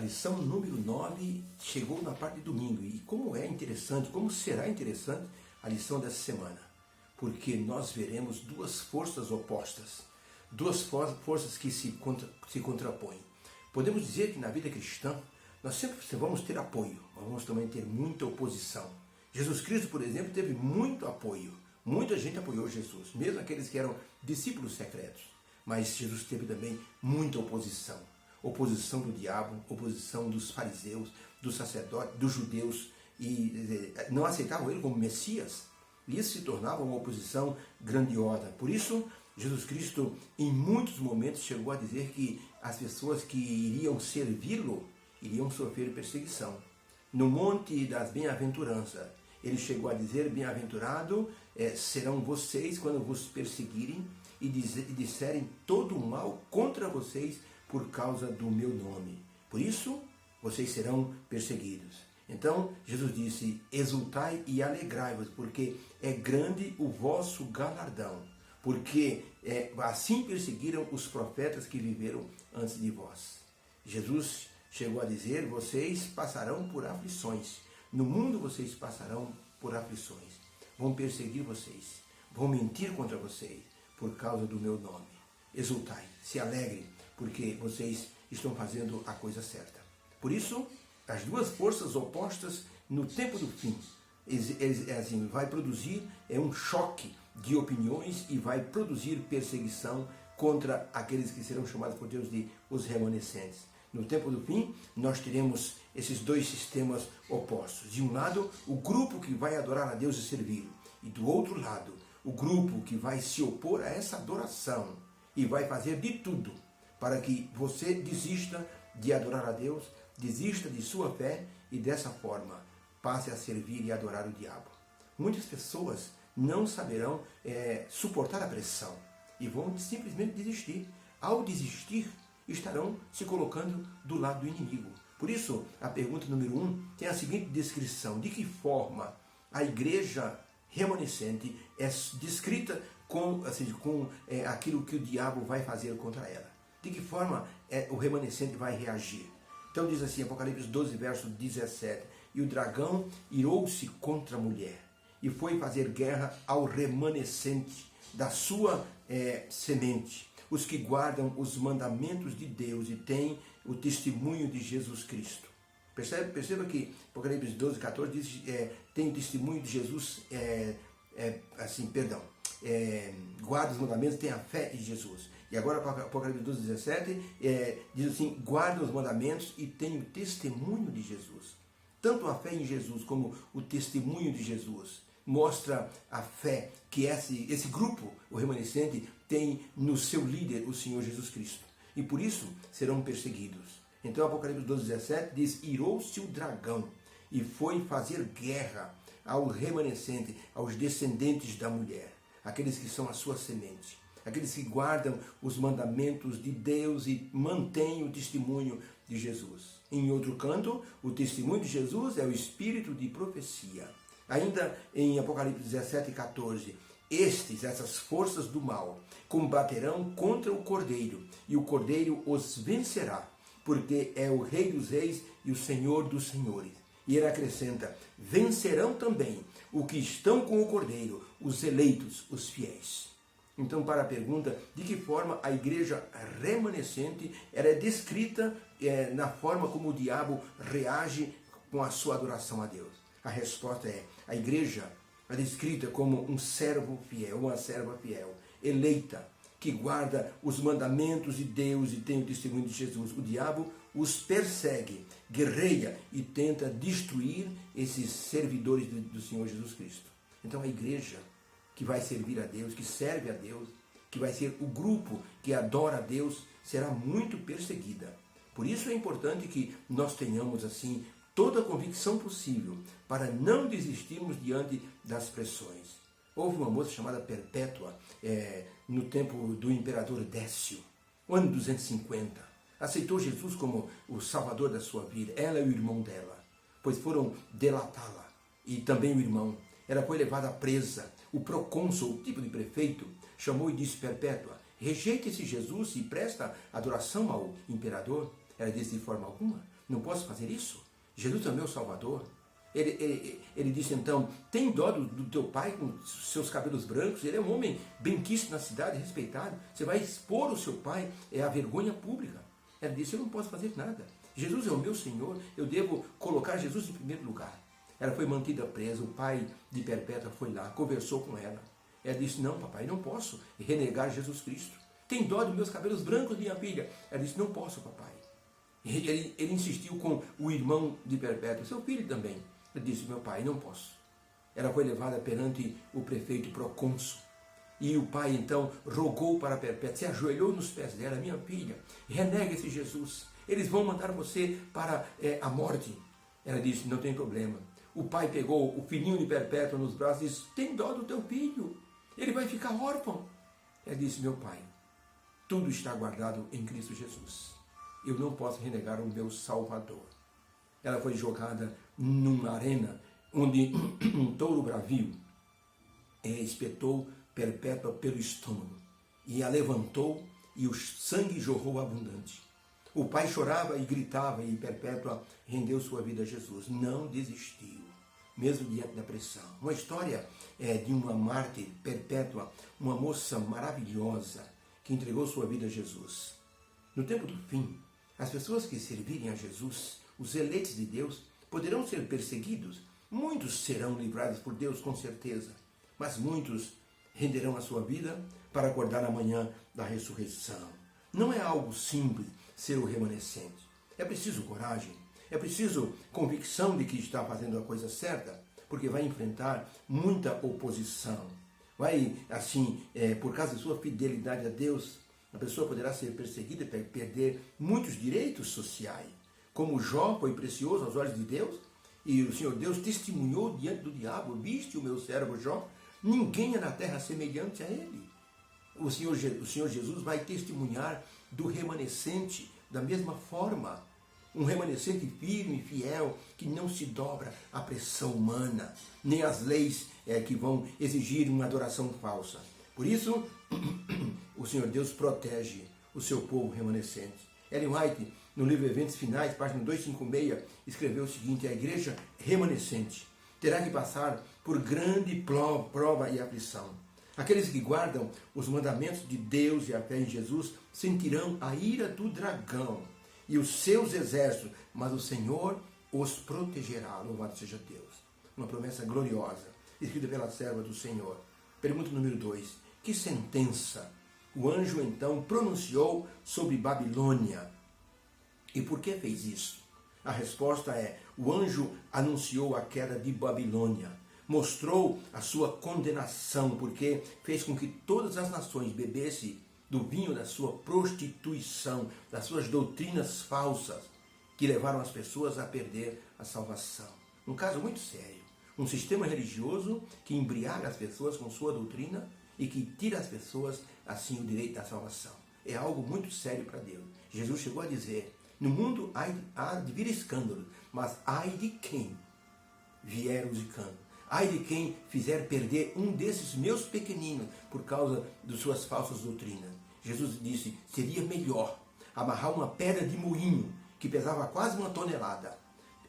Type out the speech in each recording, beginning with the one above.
lição número 9 chegou na parte de domingo. E como é interessante, como será interessante a lição dessa semana. Porque nós veremos duas forças opostas. Duas forças que se contrapõem. Podemos dizer que na vida cristã, nós sempre vamos ter apoio, mas vamos também ter muita oposição. Jesus Cristo, por exemplo, teve muito apoio. Muita gente apoiou Jesus, mesmo aqueles que eram discípulos secretos. Mas Jesus teve também muita oposição. Oposição do diabo, oposição dos fariseus, dos sacerdotes, dos judeus, e não aceitavam ele como Messias. E isso se tornava uma oposição grandiosa. Por isso, Jesus Cristo, em muitos momentos, chegou a dizer que as pessoas que iriam servi-lo iriam sofrer perseguição. No Monte das Bem-aventuranças, ele chegou a dizer: bem-aventurado serão vocês quando vos perseguirem e disserem todo o mal contra vocês por causa do meu nome. Por isso, vocês serão perseguidos. Então, Jesus disse: exultai e alegrai-vos, porque é grande o vosso galardão, porque assim perseguiram os profetas que viveram antes de vós. Jesus chegou a dizer: vocês passarão por aflições. No mundo vocês passarão por aflições. Vão perseguir vocês, vão mentir contra vocês por causa do meu nome. Exultai, se alegrem, porque vocês estão fazendo a coisa certa. Por isso, as duas forças opostas no tempo do fim, assim, vai produzir um choque de opiniões e vai produzir perseguição contra aqueles que serão chamados por Deus de os remanescentes. No tempo do fim, nós teremos esses dois sistemas opostos. De um lado, o grupo que vai adorar a Deus e servi-lo. E do outro lado, o grupo que vai se opor a essa adoração e vai fazer de tudo para que você desista de adorar a Deus, desista de sua fé e dessa forma passe a servir e adorar o diabo. Muitas pessoas não saberão suportar a pressão e vão simplesmente desistir. Ao desistir, estarão se colocando do lado do inimigo. Por isso, a pergunta número 1 tem a seguinte descrição: de que forma a igreja remanescente é descrita com aquilo que o diabo vai fazer contra ela? De que forma o remanescente vai reagir? Então diz assim, Apocalipse 12, verso 17: e o dragão irou-se contra a mulher e foi fazer guerra ao remanescente da sua semente, os que guardam os mandamentos de Deus e têm o testemunho de Jesus Cristo. Perceba que Apocalipse 12, 14 diz tem o testemunho de Jesus, guarda os mandamentos, tem a fé de Jesus. E agora Apocalipse 12, 17 diz assim: guarda os mandamentos e tem o testemunho de Jesus. Tanto a fé em Jesus como o testemunho de Jesus mostra a fé que esse grupo, o remanescente, tem no seu líder, o Senhor Jesus Cristo. E por isso serão perseguidos. Então Apocalipse 12, 17 diz: irou-se o dragão e foi fazer guerra ao remanescente, aos descendentes da mulher, aqueles que são a sua semente, aqueles que guardam os mandamentos de Deus e mantêm o testemunho de Jesus. Em outro canto, o testemunho de Jesus é o espírito de profecia. Ainda em Apocalipse 17, 14, essas forças do mal, combaterão contra o Cordeiro, e o Cordeiro os vencerá, porque é o Rei dos Reis e o Senhor dos Senhores. E ele acrescenta: vencerão também os que estão com o Cordeiro, os eleitos, os fiéis. Então, para a pergunta, de que forma a igreja remanescente é descrita na forma como o diabo reage com a sua adoração a Deus? A resposta é: a igreja é descrita como um servo fiel, uma serva fiel, eleita, que guarda os mandamentos de Deus e tem o testemunho de Jesus. O diabo os persegue, guerreia e tenta destruir esses servidores do Senhor Jesus Cristo. Então a igreja que vai servir a Deus, que serve a Deus, que vai ser o grupo que adora a Deus, será muito perseguida. Por isso é importante que nós tenhamos assim toda a convicção possível para não desistirmos diante das pressões. Houve uma moça chamada Perpétua no tempo do imperador Décio, no ano 250. Aceitou Jesus como o salvador da sua vida, ela e o irmão dela, pois foram delatá-la, e também o irmão. Ela foi levada presa. O procônsul, o tipo de prefeito, chamou e disse: Perpétua, rejeita esse Jesus e presta adoração ao imperador. Ela disse: de forma alguma, não posso fazer isso? Jesus é o meu Salvador. Ele disse então, tem dó do teu pai com seus cabelos brancos, ele é um homem benquisto na cidade, respeitado, você vai expor o seu pai, é a vergonha pública. Ela disse, eu não posso fazer nada, Jesus é o meu Senhor, eu devo colocar Jesus em primeiro lugar. Ela foi mantida presa, o pai de Perpétua foi lá, conversou com ela. Ela disse, não papai, não posso renegar Jesus Cristo. Tem dó dos meus cabelos brancos, minha filha? Ela disse, não posso papai. Ele insistiu com o irmão de Perpétua, seu filho também. Ele disse, meu pai, não posso. Ela foi levada perante o prefeito procônsul. E o pai então rogou para Perpétua, se ajoelhou nos pés dela, minha filha, renega esse Jesus. Eles vão mandar você para a morte. Ela disse, não tem problema. O pai pegou o filhinho de Perpétua nos braços e disse, tem dó do teu filho, ele vai ficar órfão. Ela disse, meu pai, tudo está guardado em Cristo Jesus. Eu não posso renegar o meu Salvador. Ela foi jogada numa arena onde um touro bravio espetou Perpétua pelo estômago. E a levantou e o sangue jorrou abundante. O pai chorava e gritava e Perpétua rendeu sua vida a Jesus. Não desistiu, mesmo diante da pressão. Uma história de uma mártir, Perpétua, uma moça maravilhosa que entregou sua vida a Jesus. No tempo do fim, as pessoas que servirem a Jesus, os eleitos de Deus, poderão ser perseguidos. Muitos serão livrados por Deus, com certeza. Mas muitos renderão a sua vida para acordar amanhã da ressurreição. Não é algo simples ser o remanescente. É preciso coragem. É preciso convicção de que está fazendo a coisa certa, porque vai enfrentar muita oposição. Vai, assim, por causa da sua fidelidade a Deus, a pessoa poderá ser perseguida e perder muitos direitos sociais. Como Jó foi precioso aos olhos de Deus, e o Senhor Deus testemunhou diante do diabo, viste o meu servo Jó, ninguém é na terra semelhante a ele. O Senhor Jesus vai testemunhar do remanescente da mesma forma. Um remanescente firme e fiel, que não se dobra à pressão humana, nem às leis que vão exigir uma adoração falsa. Por isso, o Senhor Deus protege o seu povo remanescente. Ellen White, no livro Eventos Finais, página 256, escreveu o seguinte, a igreja remanescente terá que passar por grande prova e aflição. Aqueles que guardam os mandamentos de Deus e a fé em Jesus sentirão a ira do dragão e os seus exércitos, mas o Senhor os protegerá. Louvado seja Deus. Uma promessa gloriosa, escrita pela serva do Senhor. Pergunta número 2. Que sentença o anjo então pronunciou sobre Babilônia? E por que fez isso? A resposta é, o anjo anunciou a queda de Babilônia. Mostrou a sua condenação, porque fez com que todas as nações bebessem do vinho da sua prostituição, das suas doutrinas falsas, que levaram as pessoas a perder a salvação. Um caso muito sério. Um sistema religioso que embriaga as pessoas com sua doutrina e que tira às pessoas, assim, o direito da salvação. É algo muito sério para Deus. Jesus chegou a dizer, no mundo há de vir escândalo, mas ai de quem vier os escândalos. Ai de quem fizer perder um desses meus pequeninos por causa de suas falsas doutrinas. Jesus disse, seria melhor amarrar uma pedra de moinho, que pesava quase 1 tonelada,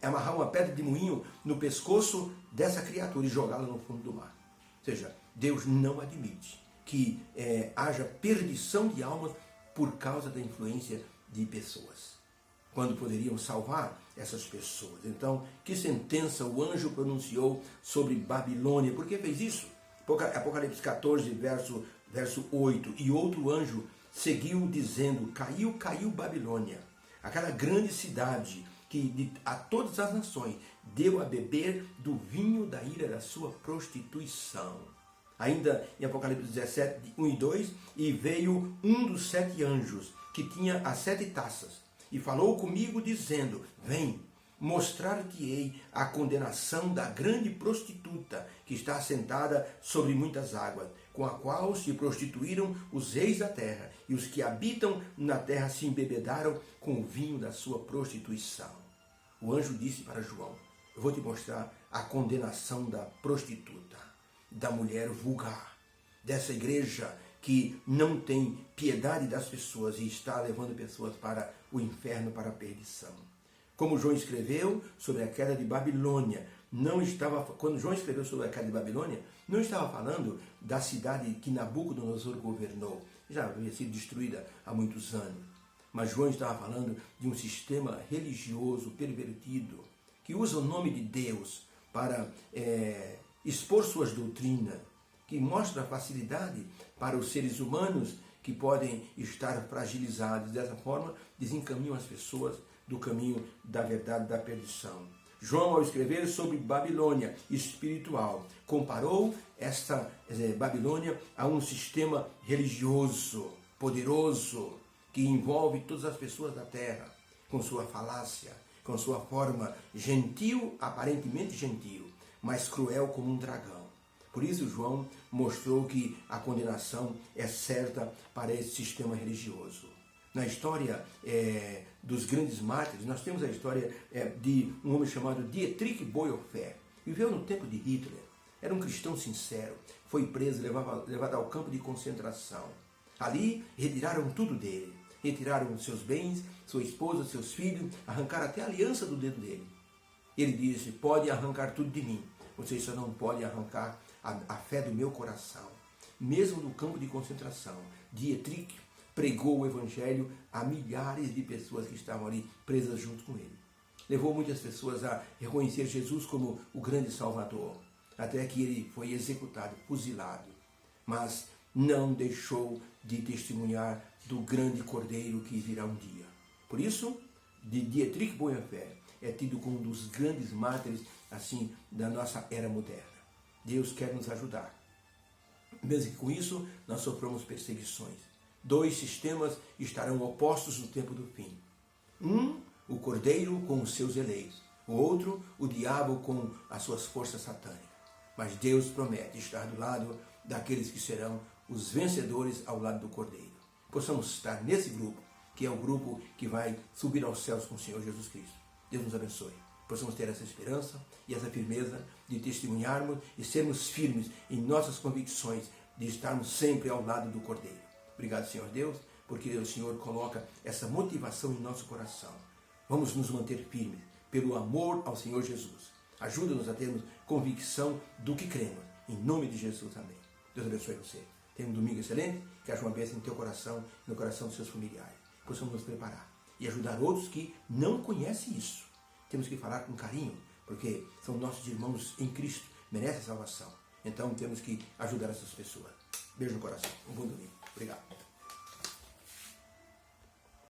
amarrar uma pedra de moinho no pescoço dessa criatura e jogá-la no fundo do mar. Ou seja, Deus não admite que haja perdição de almas por causa da influência de pessoas, quando poderiam salvar essas pessoas. Então, que sentença o anjo pronunciou sobre Babilônia? Por que fez isso? Apocalipse 14, verso 8. E outro anjo seguiu dizendo, caiu Babilônia, aquela grande cidade que a todas as nações deu a beber do vinho da ira da sua prostituição. Ainda em Apocalipse 17, 1 e 2, e veio um dos 7 anjos, que tinha as 7 taças, e falou comigo dizendo, vem, mostrar-te-ei a condenação da grande prostituta, que está assentada sobre muitas águas, com a qual se prostituíram os reis da terra, e os que habitam na terra se embebedaram com o vinho da sua prostituição. O anjo disse para João, eu vou te mostrar a condenação da prostituta, da mulher vulgar, dessa igreja que não tem piedade das pessoas e está levando pessoas para o inferno, para a perdição. Como João escreveu sobre a queda de Babilônia, quando João escreveu sobre a queda de Babilônia, não estava falando da cidade que Nabucodonosor governou, já havia sido destruída há muitos anos. Mas João estava falando de um sistema religioso pervertido, que usa o nome de Deus para expor suas doutrinas, que mostra facilidade para os seres humanos que podem estar fragilizados. Dessa forma, desencaminham as pessoas do caminho da verdade, da perdição. João, ao escrever sobre Babilônia espiritual, comparou esta Babilônia a um sistema religioso, poderoso, que envolve todas as pessoas da terra, com sua falácia, com sua forma gentil, aparentemente gentil, mas cruel como um dragão. Por isso João mostrou que a condenação é certa para esse sistema religioso. Na história dos grandes mártires, nós temos a história de um homem chamado Dietrich Bonhoeffer. Viveu no tempo de Hitler. Era um cristão sincero. Foi preso, levado ao campo de concentração. Ali retiraram tudo dele. Retiraram seus bens, sua esposa, seus filhos, arrancaram até a aliança do dedo dele. Ele disse: pode arrancar tudo de mim, vocês só não podem arrancar a fé do meu coração. Mesmo no campo de concentração, Dietrich pregou o evangelho a milhares de pessoas que estavam ali presas junto com ele. Levou muitas pessoas a reconhecer Jesus como o grande Salvador, até que ele foi executado, fuzilado. Mas não deixou de testemunhar do grande Cordeiro que virá um dia. Por isso, Dietrich Bonhoeffer é tido como um dos grandes mártires assim da nossa era moderna. Deus quer nos ajudar. Mesmo que com isso nós soframos perseguições. 2 sistemas estarão opostos no tempo do fim. Um, o Cordeiro com os seus eleitos. O outro, o diabo com as suas forças satânicas. Mas Deus promete estar do lado daqueles que serão os vencedores ao lado do Cordeiro. Possamos estar nesse grupo, que é o grupo que vai subir aos céus com o Senhor Jesus Cristo. Deus nos abençoe. Possamos ter essa esperança e essa firmeza de testemunharmos e sermos firmes em nossas convicções de estarmos sempre ao lado do Cordeiro. Obrigado, Senhor Deus, porque o Senhor coloca essa motivação em nosso coração. Vamos nos manter firmes pelo amor ao Senhor Jesus. Ajuda-nos a termos convicção do que cremos. Em nome de Jesus, amém. Deus abençoe você. Tenha um domingo excelente, que haja uma bênção no teu coração e no coração dos seus familiares. Possamos nos preparar e ajudar outros que não conhecem isso. Temos que falar com carinho, porque são nossos irmãos em Cristo, merecem salvação. Então temos que ajudar essas pessoas. Beijo no coração. Um bom domingo. Obrigado.